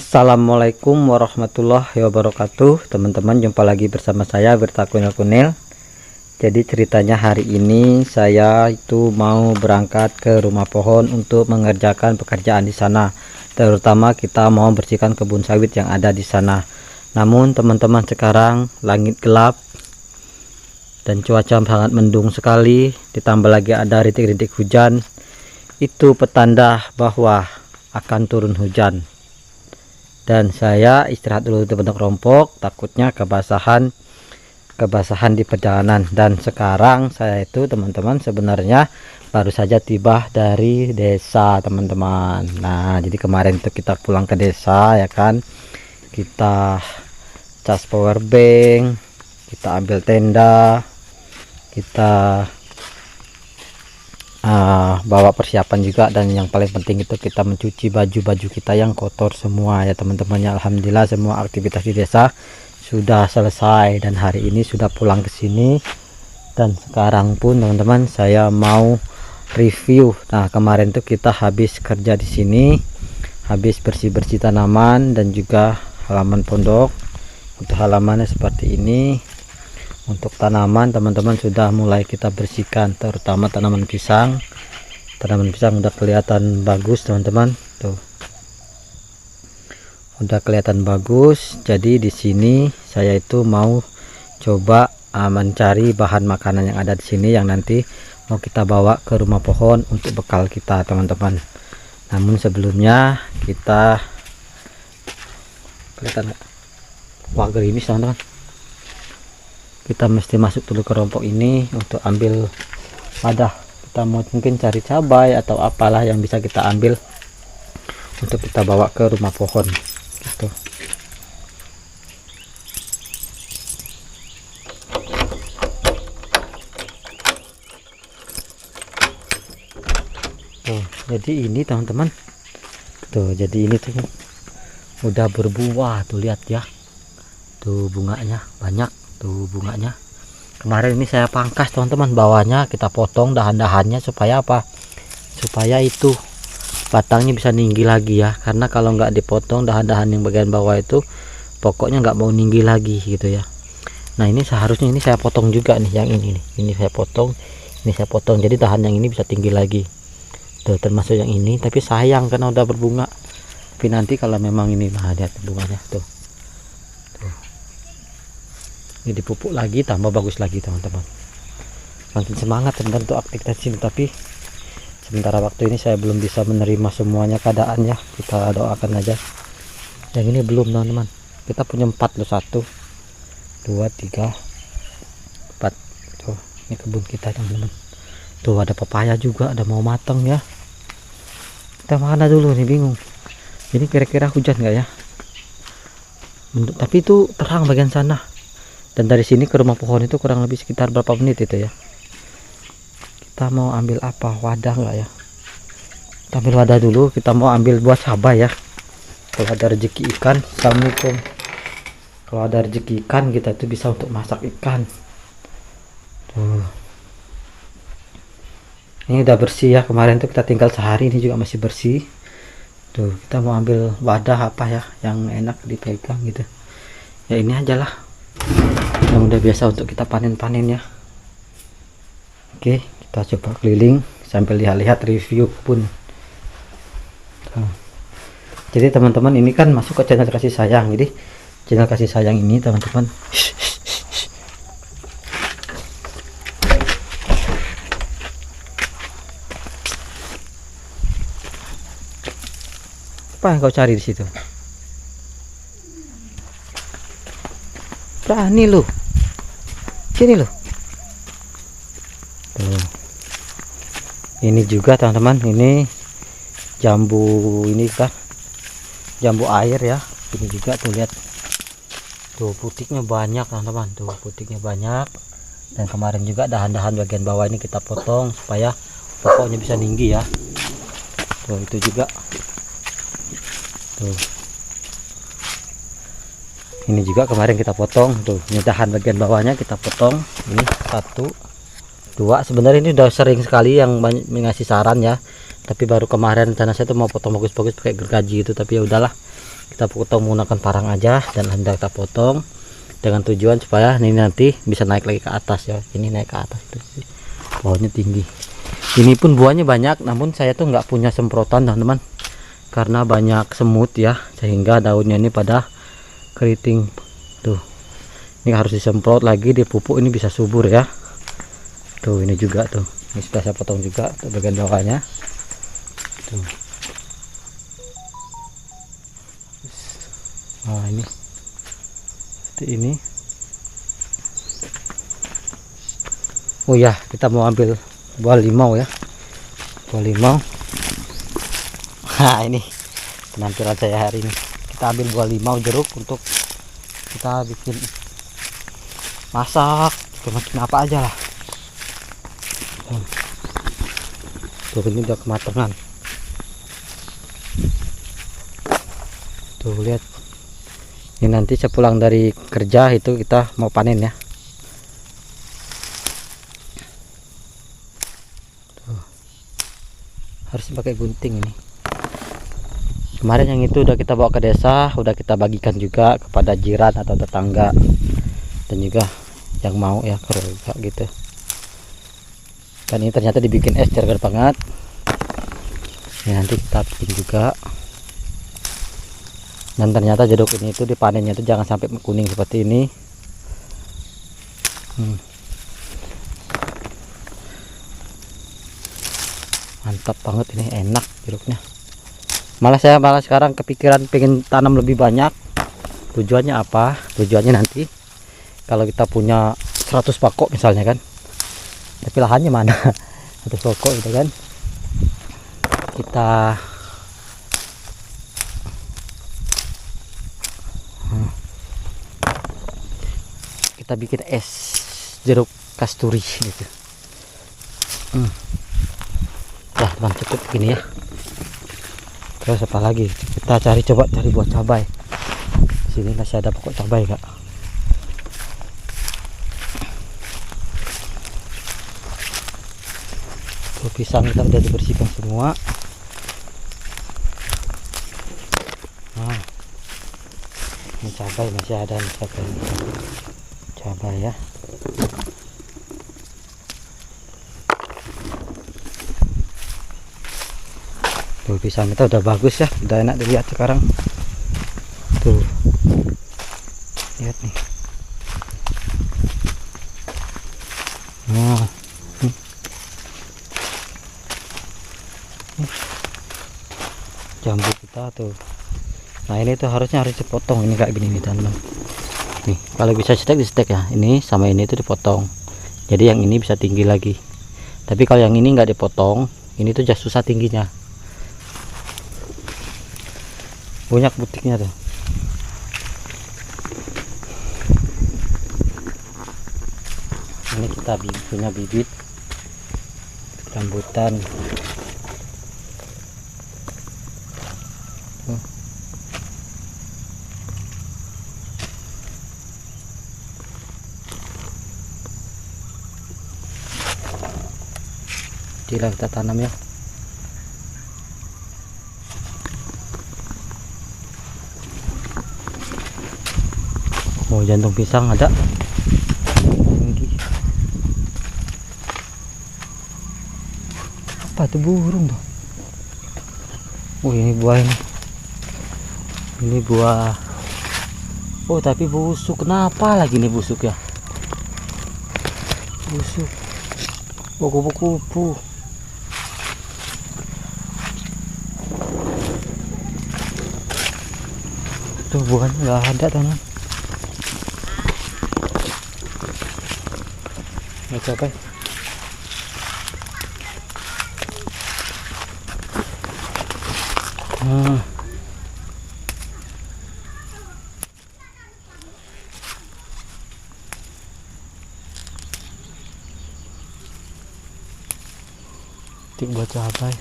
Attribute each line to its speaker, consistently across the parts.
Speaker 1: Assalamualaikum warahmatullahi wabarakatuh. Teman-teman, jumpa lagi bersama saya Wirta Kunil. Jadi ceritanya hari ini saya itu mau berangkat ke rumah pohon untuk mengerjakan pekerjaan di sana. Terutama kita mau bersihkan kebun sawit yang ada di sana. Namun teman-teman, sekarang langit gelap dan cuaca sangat mendung sekali, ditambah lagi ada rintik-rintik hujan. Itu petanda bahwa akan turun hujan. Dan saya istirahat dulu di bentuk rompok, takutnya kebasahan di perjalanan. Dan sekarang saya itu teman-teman sebenarnya baru saja tiba dari desa teman-teman. Nah, jadi kemarin itu kita pulang ke desa ya kan, kita cas power bank, kita ambil tenda, kita bawa persiapan juga, dan yang paling penting itu kita mencuci baju-baju kita yang kotor semua ya teman-temannya. Alhamdulillah semua aktivitas di desa sudah selesai dan hari ini sudah pulang ke sini. Dan sekarang pun teman-teman saya mau review. Nah, kemarin tuh kita habis kerja di sini, habis bersih-bersih tanaman dan juga halaman pondok. Untuk halamannya seperti ini. Untuk tanaman teman-teman sudah mulai kita bersihkan, terutama tanaman pisang. Tanaman pisang udah kelihatan bagus teman-teman, tuh udah kelihatan bagus. Jadi di sini saya itu mau coba mencari bahan makanan yang ada di sini yang nanti mau kita bawa ke rumah pohon untuk bekal kita teman-teman. Namun sebelumnya kita kelihatan wah gerimis teman-teman, kita mesti masuk dulu ke rompok ini untuk ambil wadah. Kita mau mungkin cari cabai atau apalah yang bisa kita ambil untuk kita bawa ke rumah pohon gitu. Tuh, jadi ini teman-teman, tuh jadi ini tuh udah berbuah tuh, lihat ya, tuh bunganya banyak. Tuh bunganya kemarin ini saya pangkas teman-teman, bawahnya kita potong dahan-dahannya supaya apa, supaya itu batangnya bisa tinggi lagi ya, karena kalau nggak dipotong dahan-dahan yang bagian bawah itu pokoknya nggak mau tinggi lagi gitu ya. Nah, ini seharusnya ini saya potong juga nih, yang ini nih, ini saya potong, ini saya potong, jadi dahan yang ini bisa tinggi lagi tuh, termasuk yang ini. Tapi sayang karena udah berbunga. Tapi nanti kalau memang ini, nah lihat bunganya tuh, ini dipupuk lagi tambah bagus lagi teman-teman. Makin semangat teman-teman untuk aktivitas sini. Tapi sementara waktu ini saya belum bisa menerima semuanya keadaannya, kita doakan aja. Yang ini belum teman-teman, kita punya 4 loh, 1 2 3 4 tuh, ini kebun kita teman-teman. Tuh ada pepaya juga, ada mau matang ya. Kita mana dulu nih, bingung ini kira-kira hujan nggak ya. Tapi itu terang bagian sana. Dan dari sini ke rumah pohon itu kurang lebih sekitar berapa menit itu ya. Kita mau ambil apa, wadah nggak ya? Kita ambil wadah dulu. Kita mau ambil buah cabai ya. Kalau ada rezeki ikan, assalamualaikum. Kalau ada rezeki ikan kita itu bisa untuk masak ikan. Tuh. Ini udah bersih ya, kemarin tuh kita tinggal sehari, ini juga masih bersih. Tuh, kita mau ambil wadah apa ya yang enak dipegang gitu. Ya ini aja lah, yang udah biasa untuk kita panen-panen ya. Oke, kita coba keliling sambil lihat-lihat review pun. Jadi teman-teman, ini kan masuk ke channel kasih sayang. Jadi channel kasih sayang ini teman-teman, apa yang kau cari di situ? Berani lu, sini lu. Tuh. Ini juga teman-teman, ini jambu, ini kan jambu air ya. Ini juga tuh, lihat tuh putiknya banyak teman-teman, tuh putiknya banyak. Dan kemarin juga dahan-dahan bagian bawah ini kita potong supaya pokoknya bisa tinggi ya. Tuh itu juga tuh, ini juga kemarin kita potong tuh, ini dahan bagian bawahnya kita potong. Ini 1 2, sebenarnya ini udah sering sekali yang banyak mengasih saran ya, tapi baru kemarin rencana saya tuh mau potong bagus-bagus pakai gergaji itu, tapi ya udahlah, Kita potong menggunakan parang aja dan hendak kita potong dengan tujuan supaya ini nanti bisa naik lagi ke atas ya. Ini naik ke atas itu pohonnya tinggi. Ini pun buahnya banyak, namun saya tuh nggak punya semprotan teman-teman karena banyak semut ya, sehingga daunnya ini pada keriting tuh. Ini harus disemprot lagi, dipupuk, ini bisa subur ya. Tuh ini juga tuh, ini sudah saya potong juga tuh bagian bawahnya tuh. Nah ini seperti ini. Oh ya, kita mau ambil buah limau ya, buah limau. Nah ini penampilan saya hari ini, kita ambil buah limau jeruk untuk kita bikin masak macam apa aja lah. Tuh ini udah kematangan tuh, lihat. Ini nanti sepulang dari kerja itu kita mau panen ya. Tuh. Harus pakai gunting ini. Kemarin yang itu udah kita bawa ke desa, udah kita bagikan juga kepada jiran atau tetangga dan juga yang mau ya keluarga gitu. Dan ini ternyata dibikin es cair banget. Ini nanti kita bikin juga. Dan ternyata jeruk ini itu dipanennya itu jangan sampai kuning seperti ini. Mantap banget, ini enak jeruknya. Saya malah sekarang kepikiran pengen tanam lebih banyak. Tujuannya apa? Tujuannya nanti kalau kita punya 100 pokok misalnya kan, tapi lahannya mana 100 pokok gitu kan, kita bikin es jeruk kasturi gitu. Nah teman, cukup gini ya. Terus apa lagi, kita coba cari buah cabai. Sini masih ada pokok cabai kak. Tuh pisang kita udah dibersihkan semua. Nah ini cabai masih ada nih, cabai ya. Tuh pisang kita udah bagus ya, udah enak dilihat sekarang. Tuh lihat nih. Nah jambu kita tuh. Nah ini tuh harusnya harus dipotong ini kayak gini nih teman-teman. Nih kalau bisa di stek ya, ini sama ini tuh dipotong, jadi yang ini bisa tinggi lagi. Tapi kalau yang ini nggak dipotong, ini tuh susah tingginya, banyak butiknya tuh. Ini kita punya bibit rambutan. Kita tanam ya. Oh jantung pisang ada. Apa tuh burung tuh? Oh ini buah ini. Ini buah. Oh tapi busuk, kenapa lagi nih busuk ya? Busuk. Oh kupu-kupu. Tuh buahnya nggak ada teman. Nggak capai. Tik buat cabai.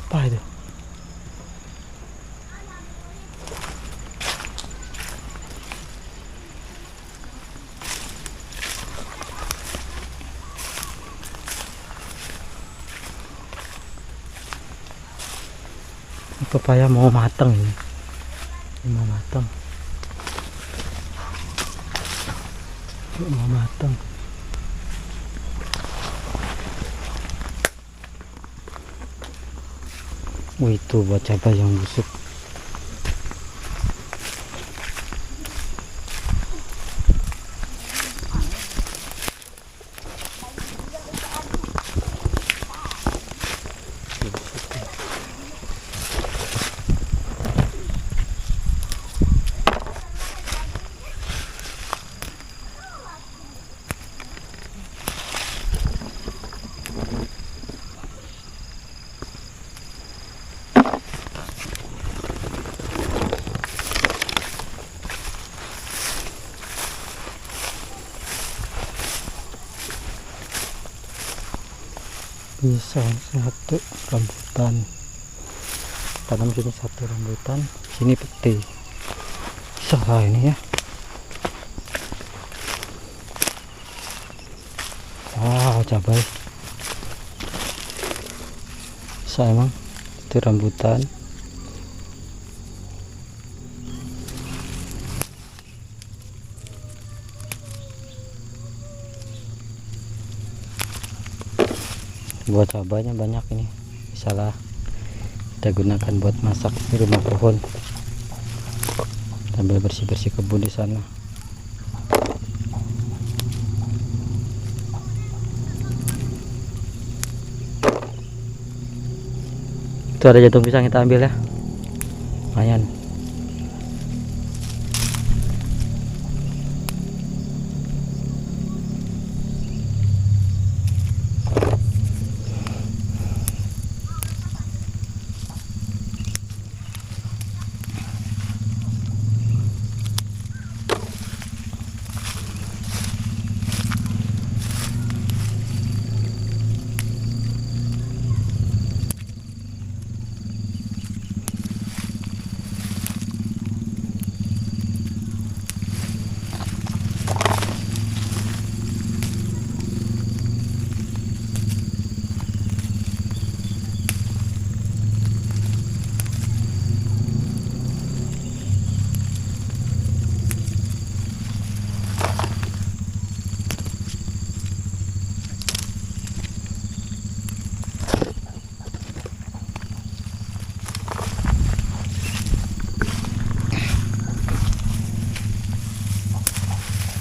Speaker 1: Apa itu? Pepaya mau matang ini. Mau matang. Mau matang. Itu buat cabai yang busuk. Pisang satu rambutan, tanam sini satu rambutan, sini peti. Salah ini ya. Wow, cabai. Bisa emang itu rambutan. Buat cabainya banyak ini, bisalah kita gunakan buat masak di rumah pohon sambil bersih-bersih kebun di sana. Itu ada jantung pisang, kita ambil ya, lumayan.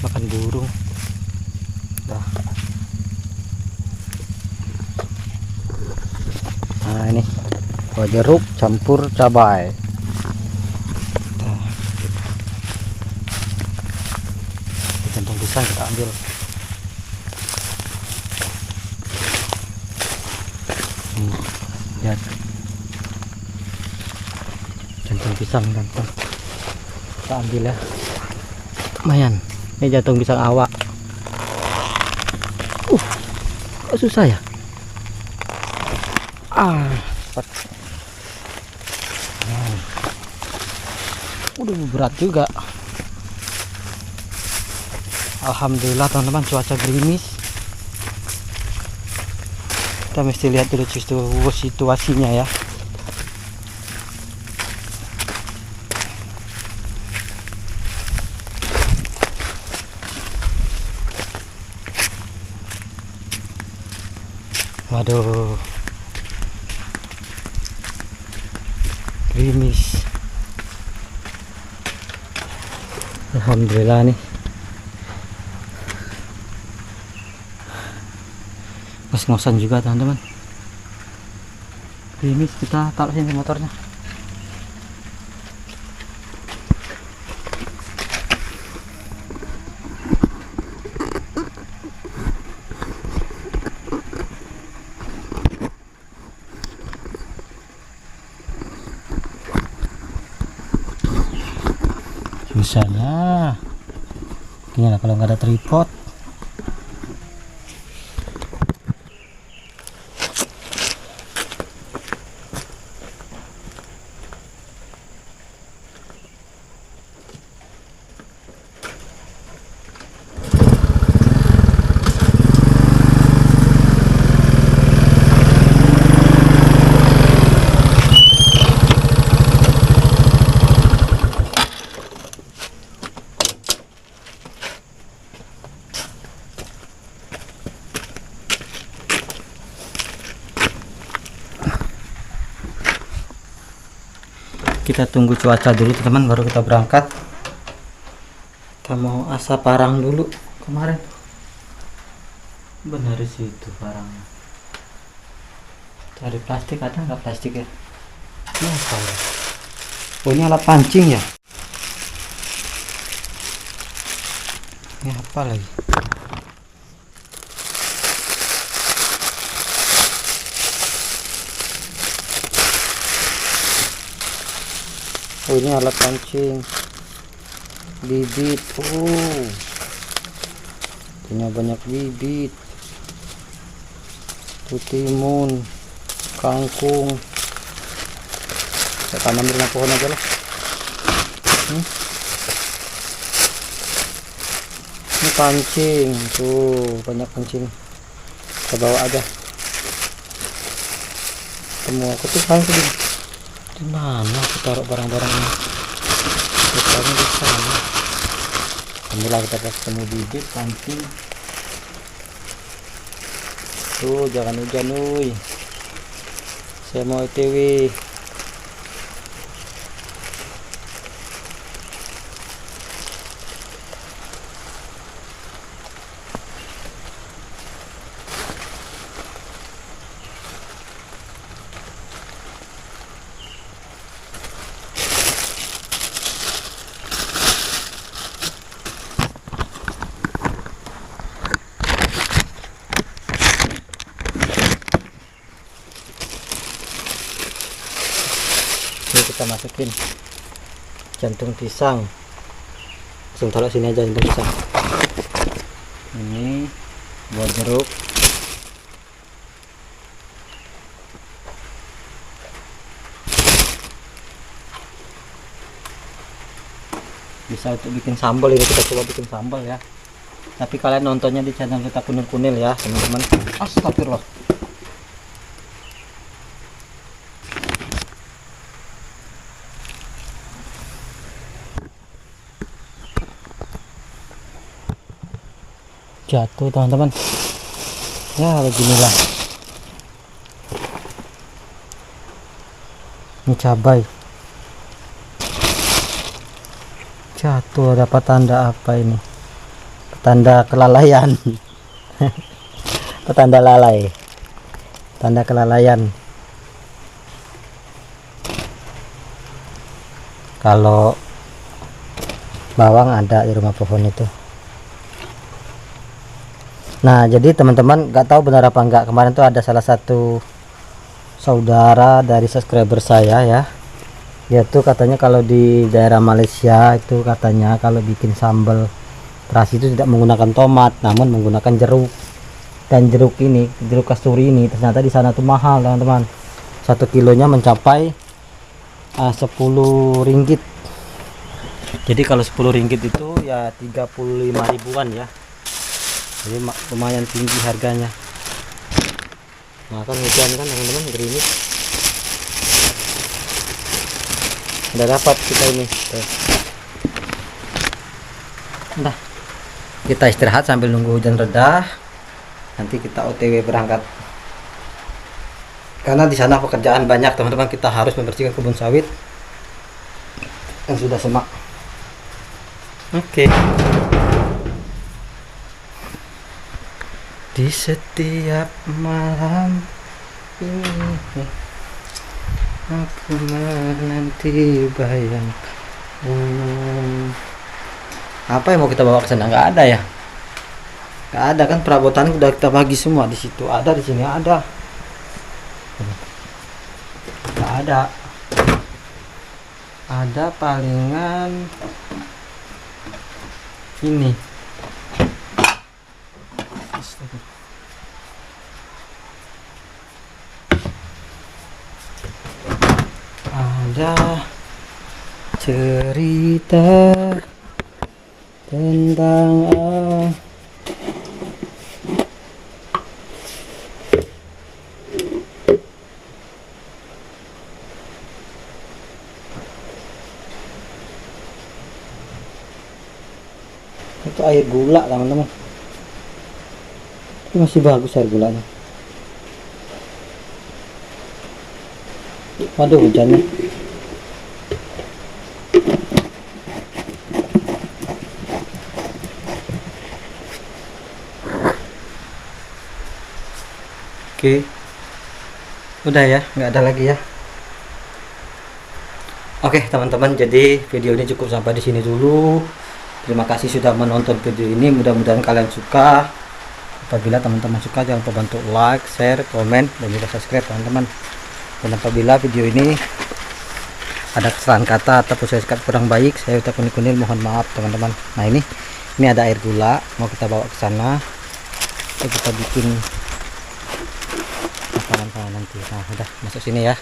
Speaker 1: Makan burung. Dah. Nah ini buah jeruk campur cabai. Kantong pisang kita ambil. Lihat jantung pisang ganteng, kita ambil ya, lumayan. Ini jantung pisang awak. Kok susah ya? Cepat. Udah berat juga. Alhamdulillah teman-teman, cuaca gerimis. Kita mesti lihat dulu situasinya ya. Waduh, gerimis. Alhamdulillah nih, ngos-ngosan juga teman-teman. Gerimis, kita taruh sini motornya. Misalnya ini lah kalau nggak ada tripod. Kita tunggu cuaca dulu teman-teman, baru kita berangkat. Kita mau asap parang dulu. Kemarin benar sih itu parangnya. Cari plastik, ada nggak plastik ya? Ini apa ya? Oh, ini alat pancing ya? Ini apa lagi? Oh, ini alat pancing bibit. Oh, punya banyak bibit, timun, kangkung. Saya tanam di pohon aja lah. Ini pancing tuh, banyak pancing. Kita bawa aja. Semua aku tuh pancing. Di mana aku taruh barang-barang ini? Bukannya di sana. Alhamdulillah kita ketemu bibit pancing. Tuh, jangan hujan, wuih. Saya mau OTW. Kita masukin jantung pisang, langsung taruh sini aja jantung pisang. Ini buat jeruk. Bisa untuk bikin sambal, ini kita coba bikin sambal ya. Tapi kalian nontonnya di channel kita Kunil-Kunil ya teman-teman. Astagfirullah. Jatuh teman-teman ya, beginilah. Ini cabai jatuh. Dapat tanda apa ini? Tanda kelalaian. Petanda lalai, tanda kelalaian. Kalau bawang ada di rumah pohon itu. Nah, jadi teman-teman nggak tahu benar apa enggak, kemarin tuh ada salah satu saudara dari subscriber saya ya, dia tuh katanya kalau di daerah Malaysia itu katanya kalau bikin sambal terasi itu tidak menggunakan tomat namun menggunakan jeruk. Dan jeruk ini, jeruk kasturi ini ternyata di sana tuh mahal teman-teman. 1 kilonya mencapai 10 ringgit. Jadi kalau 10 ringgit itu ya 35 ribuan ya. Jadi lumayan tinggi harganya. Nah, kan hujan kan teman-teman, gerimis. Udah dapat kita ini. Nah, kita istirahat sambil nunggu hujan reda. Nanti kita OTW berangkat. Karena di sana pekerjaan banyak teman-teman, kita harus membersihkan kebun sawit yang sudah semak. Oke. Di setiap malam ini aku menanti bayang. Apa yang mau kita bawa ke sana? Nggak ada ya? Nggak ada kan, perabotan udah kita bagi semua. Di situ ada, di sini ada. Nggak ada. Ada palingan ini. Ada cerita tentang itu air gula teman-teman. Itu masih bagus air gulanya. Waduh, hujannya. Oke, udah ya, nggak ada lagi ya. Oke teman-teman, jadi video ini cukup sampai di sini dulu. Terima kasih sudah menonton video ini, mudah-mudahan kalian suka. Apabila teman-teman suka, jangan lupa bantu like, share, komen, dan juga subscribe teman-teman. Dan apabila video ini ada kesalahan kata atau saya sikap kurang baik, saya ucapkan kunil mohon maaf teman-teman. Nah ini ada air gula, mau kita bawa ke sana. Kita bikin makanan nanti. Nah udah masuk sini ya.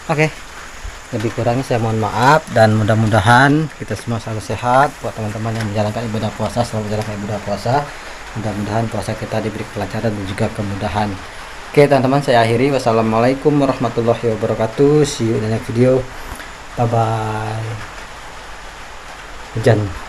Speaker 1: Oke, lebih kurangnya saya mohon maaf, dan mudah-mudahan kita semua selalu sehat. Buat teman-teman yang menjalankan ibadah puasa, selalu menjalankan ibadah puasa. Mudah-mudahan puasa kita diberi kelancaran dan juga kemudahan. Oke teman-teman, saya akhiri. Wassalamualaikum warahmatullahi wabarakatuh. See you in the next video. Bye bye. Hujan.